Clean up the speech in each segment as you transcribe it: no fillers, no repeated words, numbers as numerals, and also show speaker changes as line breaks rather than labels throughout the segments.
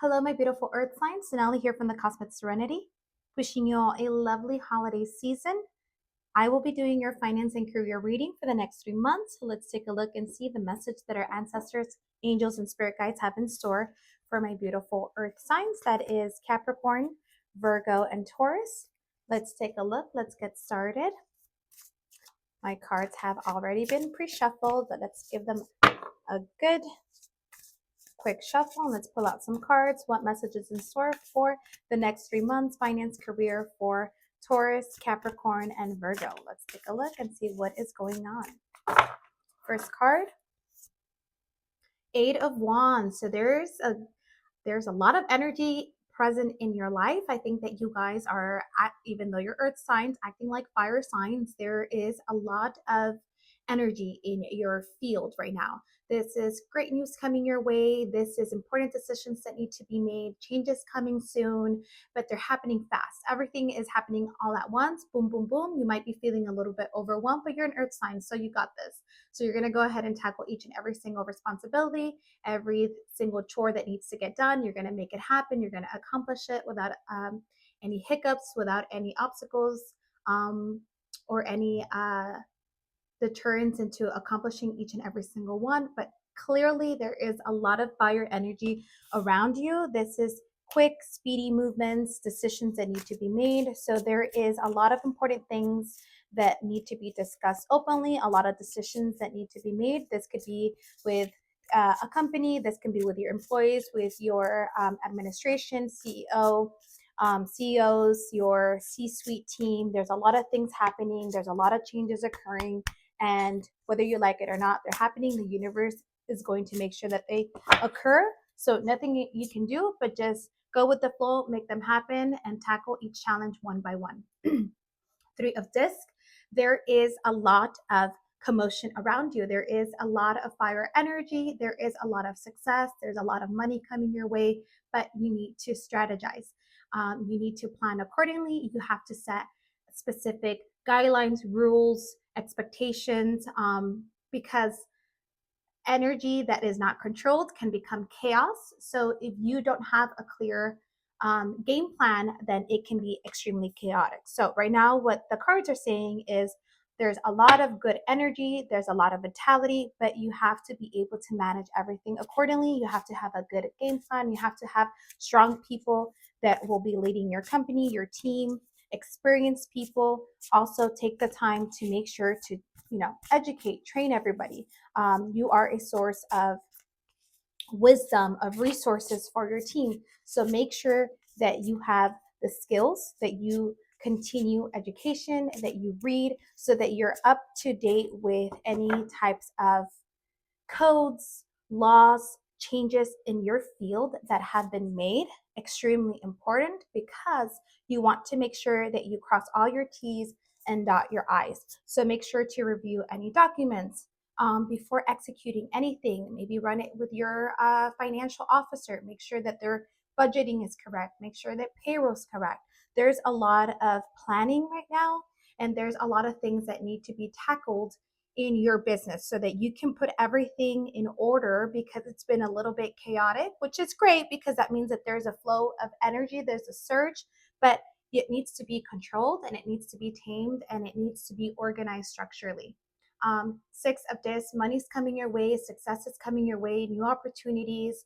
Hello, my beautiful earth signs. Sonali here from the Cosmic Serenity, wishing you all a lovely holiday season. I will be doing your finance and career reading for the next 3 months. So let's take a look and see the message that our ancestors, angels, and spirit guides have in store for my beautiful earth signs. That is Capricorn, Virgo, and Taurus. Let's take a look. Let's get started. My cards have already been pre-shuffled, but let's give them a good quick shuffle. Let's pull out some cards. What messages in store for the next 3 months? Finance, career for Taurus, Capricorn, and Virgo. Let's take a look and see what is going on. First card, Eight of Wands. So there's a lot of energy present in your life. I think that you guys are, even though you're earth signs, acting like fire signs, there is a lot of energy in your field right now. This is great news coming your way. This is important decisions that need to be made, changes coming soon, but they're happening fast. Everything is happening all at once. Boom, boom, boom. You might be feeling a little bit overwhelmed, but you're an earth sign, so you got this. So you're going to go ahead and tackle each and every single responsibility, every single chore that needs to get done. You're going to make it happen. You're going to accomplish it without any hiccups, without any obstacles, or any deterrence into accomplishing each and every single one. But clearly, there is a lot of fire energy around you. This is quick, speedy movements, decisions that need to be made. So there is a lot of important things that need to be discussed openly, a lot of decisions that need to be made. This could be with a company, this can be with your employees, with your administration, CEO, CEOs, your C-suite team. There's a lot of things happening. There's a lot of changes occurring. And whether you like it or not, they're happening. The universe is going to make sure that they occur. So nothing you can do, but just go with the flow, make them happen, and tackle each challenge one by one. Three of Disc, there is a lot of commotion around you. There is a lot of fire energy. There is a lot of success. There's a lot of money coming your way, but you need to strategize. You need to plan accordingly. You have to set specific guidelines, rules, expectations, because energy that is not controlled can become chaos. So if you don't have a clear game plan, then it can be extremely chaotic. So right now, what the cards are saying is there's a lot of good energy, there's a lot of vitality, but you have to be able to manage everything accordingly. You have to have a good game plan. You have to have strong people that will be leading your company, your team, experienced people. Also take the time to make sure to educate, train everybody. You are a source of wisdom, of resources for your team. So make sure that you have the skills, that you continue education, that you read, so that you're up to date with any types of codes, laws, changes in your field that have been made. Extremely important, because you want to make sure that you cross all your T's and dot your I's. So make sure to review any documents before executing anything. Maybe run it with your financial officer. Make sure that their budgeting is correct. Make sure that payroll is correct. There's a lot of planning right now, and there's a lot of things that need to be tackled in your business so that you can put everything in order, because it's been a little bit chaotic, which is great because that means that there's a flow of energy, there's a surge, but it needs to be controlled and it needs to be tamed and it needs to be organized structurally. Six of Discs, money's coming your way, success is coming your way, new opportunities,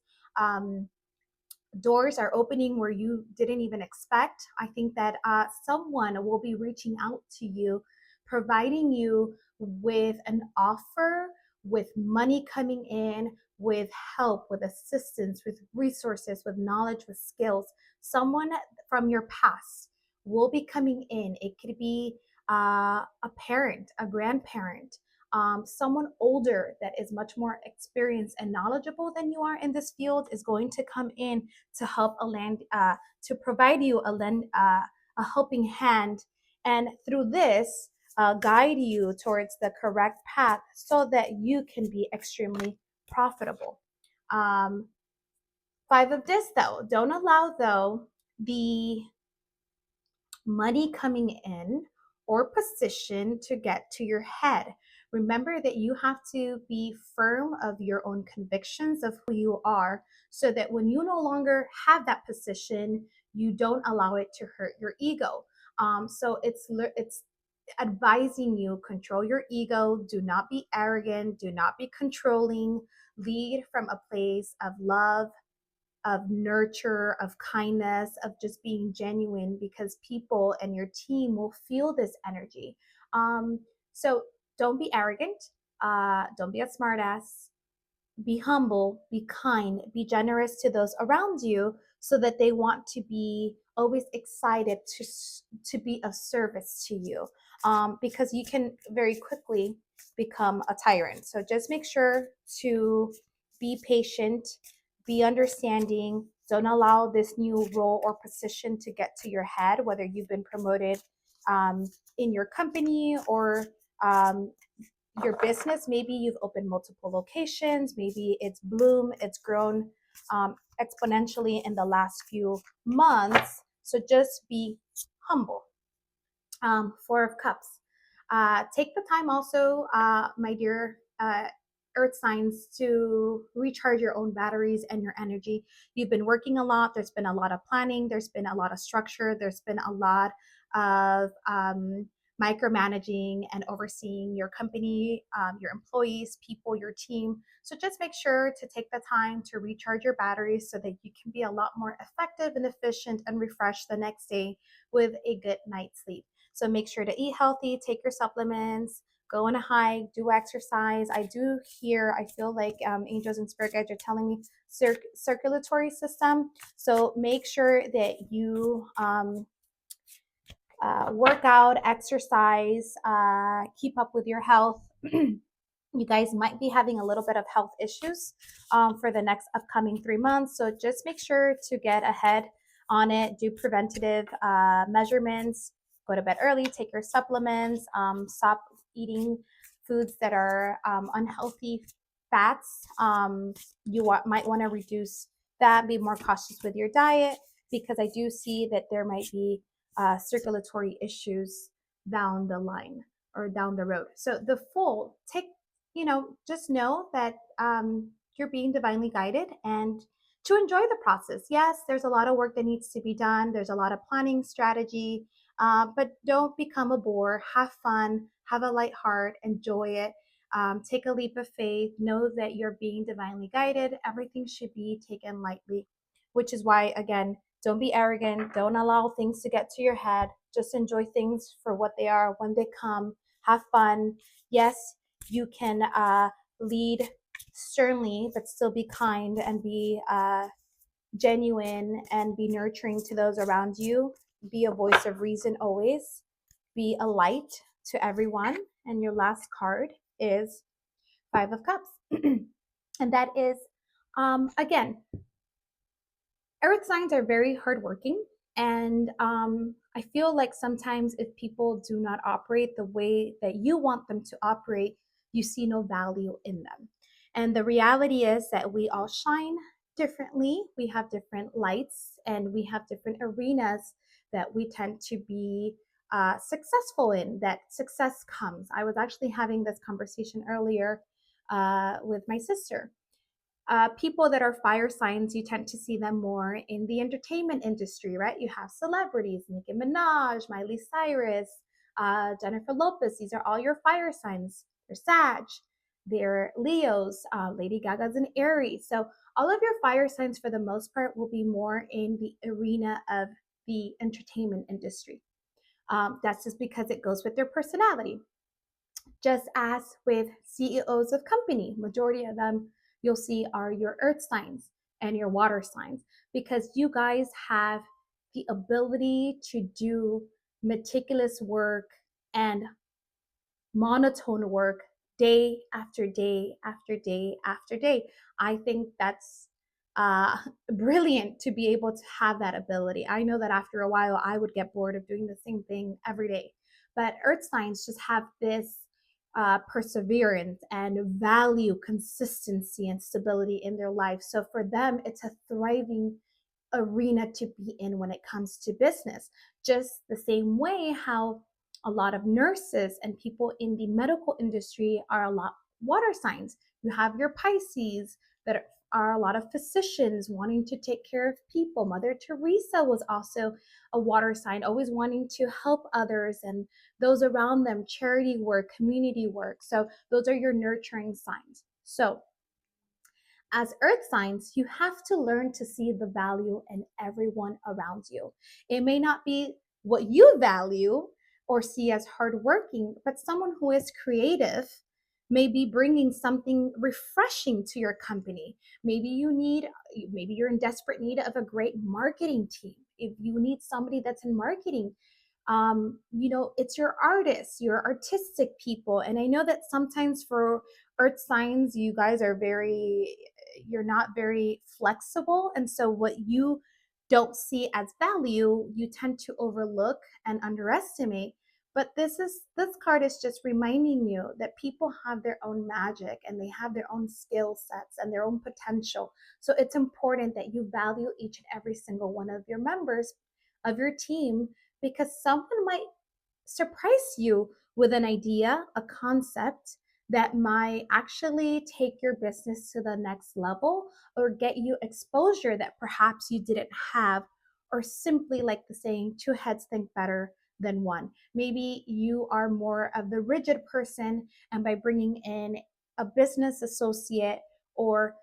doors are opening where you didn't even expect. I think that someone will be reaching out to you, providing you with an offer, with money coming in, with help, with assistance, with resources, with knowledge, with skills. Someone from your past will be coming in. It could be a parent, a grandparent, someone older that is much more experienced and knowledgeable than you are in this field is going to come in to help to provide you a helping hand, and through this guide you towards the correct path so that you can be extremely profitable. Five of Discs, though, don't allow the money coming in or position to get to your head. Remember that you have to be firm of your own convictions of who you are, so that when you no longer have that position, you don't allow it to hurt your ego. So it's advising you, control your ego, do not be arrogant, do not be controlling, lead from a place of love, of nurture, of kindness, of just being genuine, because people and your team will feel this energy. So don't be arrogant, don't be a smartass, be humble, be kind, be generous to those around you, so that they want to be always excited to be of service to you, because you can very quickly become a tyrant. So just make sure to be patient, be understanding. Don't allow this new role or position to get to your head, whether you've been promoted um, in your company or um, your business. Maybe you've opened multiple locations, maybe it's grown exponentially in the last few months. So just be humble. Four of Cups. Take the time also, my dear earth signs, to recharge your own batteries and your energy. You've been working a lot. There's been a lot of planning. There's been a lot of structure. There's been a lot of micromanaging and overseeing your company, your employees, people, your team. So just make sure to take the time to recharge your batteries, so that you can be a lot more effective and efficient and refreshed the next day with a good night's sleep. So make sure to eat healthy, take your supplements, go on a hike, do exercise. I feel like angels and spirit guides are telling me circulatory system. So make sure that you work out, exercise, keep up with your health. You guys might be having a little bit of health issues for the next upcoming 3 months. So just make sure to get ahead on it, do preventative measurements, go to bed early, take your supplements, stop eating foods that are unhealthy fats. Might want to reduce that, be more cautious with your diet, because I do see that there might be circulatory issues down the line or down the road. So the Fool, just know that you're being divinely guided, and to enjoy the process. Yes, there's a lot of work that needs to be done. There's a lot of planning strategy, but don't become a bore. Have fun, have a light heart, enjoy it. Take a leap of faith. Know that you're being divinely guided. Everything should be taken lightly, which is why, again, don't be arrogant. Don't allow things to get to your head. Just enjoy things for what they are when they come. Have fun. Yes, you can lead sternly, but still be kind and be genuine and be nurturing to those around you. Be a voice of reason always. Be a light to everyone. And your last card is Five of Cups. And that is, again, earth signs are very hardworking. And I feel like sometimes if people do not operate the way that you want them to operate, you see no value in them. And the reality is that we all shine differently. We have different lights and we have different arenas that we tend to be successful in, that success comes. I was actually having this conversation earlier with my sister. People that are fire signs, you tend to see them more in the entertainment industry, right? You have celebrities, Nicki Minaj, Miley Cyrus, Jennifer Lopez. These are all your fire signs. They're Sag, they're Leos, Lady Gaga's an Aries. So all of your fire signs, for the most part, will be more in the arena of the entertainment industry. That's just because it goes with their personality. Just as with CEOs of company, majority of them you'll see are your earth signs and your water signs, because you guys have the ability to do meticulous work and monotone work day after day after day after day. I think that's uh, brilliant to be able to have that ability. I know that after a while I would get bored of doing the same thing every day, but earth signs just have this perseverance and value consistency and stability in their life. So for them, it's a thriving arena to be in when it comes to business. Just the same way how A lot of nurses and people in the medical industry are a lot water signs. You have your Pisces that are a lot of physicians wanting to take care of people. Mother Teresa was also a water sign, always wanting to help others and those around them, charity work, community work. So those are your nurturing signs. So as earth signs, you have to learn to see the value in everyone around you. It may not be what you value or see as hardworking, but someone who is creative may be bringing something refreshing to your company. Maybe you're in desperate need of a great marketing team. If you need somebody that's in marketing, it's your artists, your artistic people. And I know that sometimes for earth signs, you're not very flexible. And so what you don't see as value, you tend to overlook and underestimate. But this card is just reminding you that people have their own magic and they have their own skill sets and their own potential. So it's important that you value each and every single one of your members of your team, because someone might surprise you with an idea, a concept that might actually take your business to the next level or get you exposure that perhaps you didn't have, or simply like the saying, two heads think better than one. Maybe you are more of the rigid person, and by bringing in a business associate or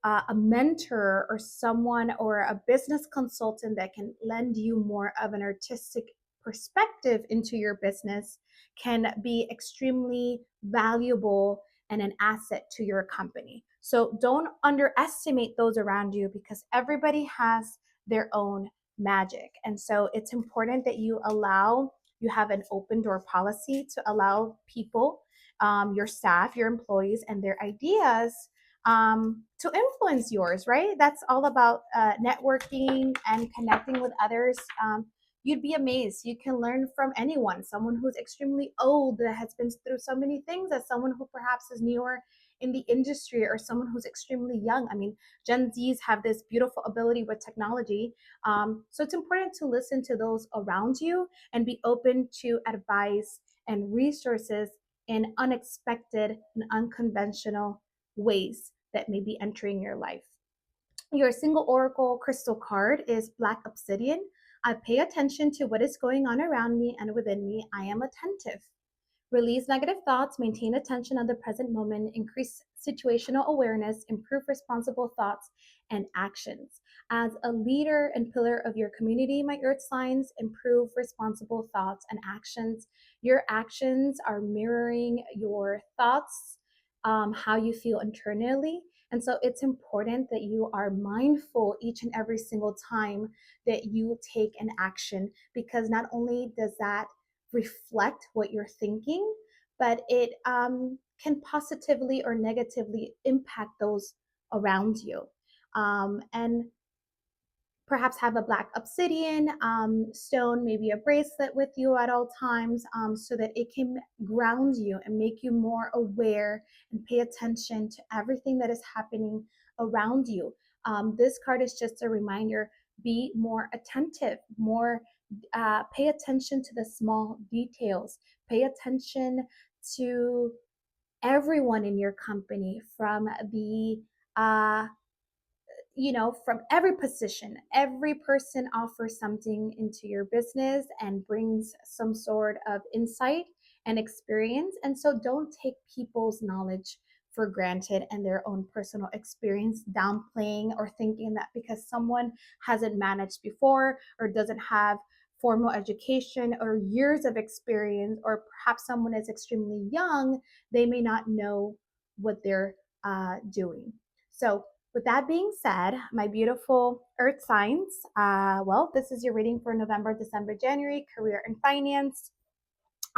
a mentor or someone or a business consultant that can lend you more of an artistic perspective into your business can be extremely valuable and an asset to your company. So don't underestimate those around you, because everybody has their own magic. And so it's important that you have an open door policy to allow people, your staff, your employees, and their ideas to influence yours, right? That's all about networking and connecting with others. You'd be amazed. You can learn from anyone, someone who's extremely old that has been through so many things, as someone who perhaps is newer in the industry, or someone who's extremely young. I mean, Gen Zs have this beautiful ability with technology. So it's important to listen to those around you and be open to advice and resources in unexpected and unconventional ways that may be entering your life. Your single oracle crystal card is Black Obsidian. I pay attention to what is going on around me and within me. I am attentive. Release negative thoughts, maintain attention on the present moment, increase situational awareness, improve responsible thoughts and actions. As a leader and pillar of your community, my earth signs, improve responsible thoughts and actions. Your actions are mirroring your thoughts, how you feel internally. And so it's important that you are mindful each and every single time that you take an action, because not only does that reflect what you're thinking, but it can positively or negatively impact those around you. And perhaps have a black obsidian stone, maybe a bracelet with you at all times, so that it can ground you and make you more aware and pay attention to everything that is happening around you. This card is just a reminder: be more attentive, pay attention to the small details, pay attention to everyone in your company, from the from every position. Every person offers something into your business and brings some sort of insight and experience. And so don't take people's knowledge for granted and their own personal experience, downplaying or thinking that because someone hasn't managed before or doesn't have formal education or years of experience, or perhaps someone is extremely young, they may not know what they're doing. So with that being said, my beautiful earth signs, this is your reading for November, December, January, career and finance.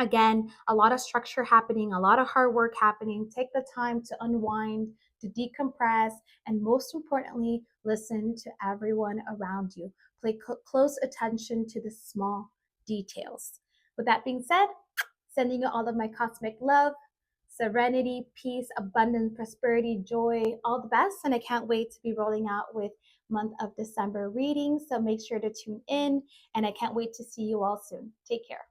Again, a lot of structure happening, a lot of hard work happening. Take the time to unwind, to decompress, and most importantly, listen to everyone around you. Pay close attention to the small details. With that being said, sending you all of my cosmic love, serenity, peace, abundance, prosperity, joy, all the best. And I can't wait to be rolling out with month of December readings. So make sure to tune in, and I can't wait to see you all soon. Take care.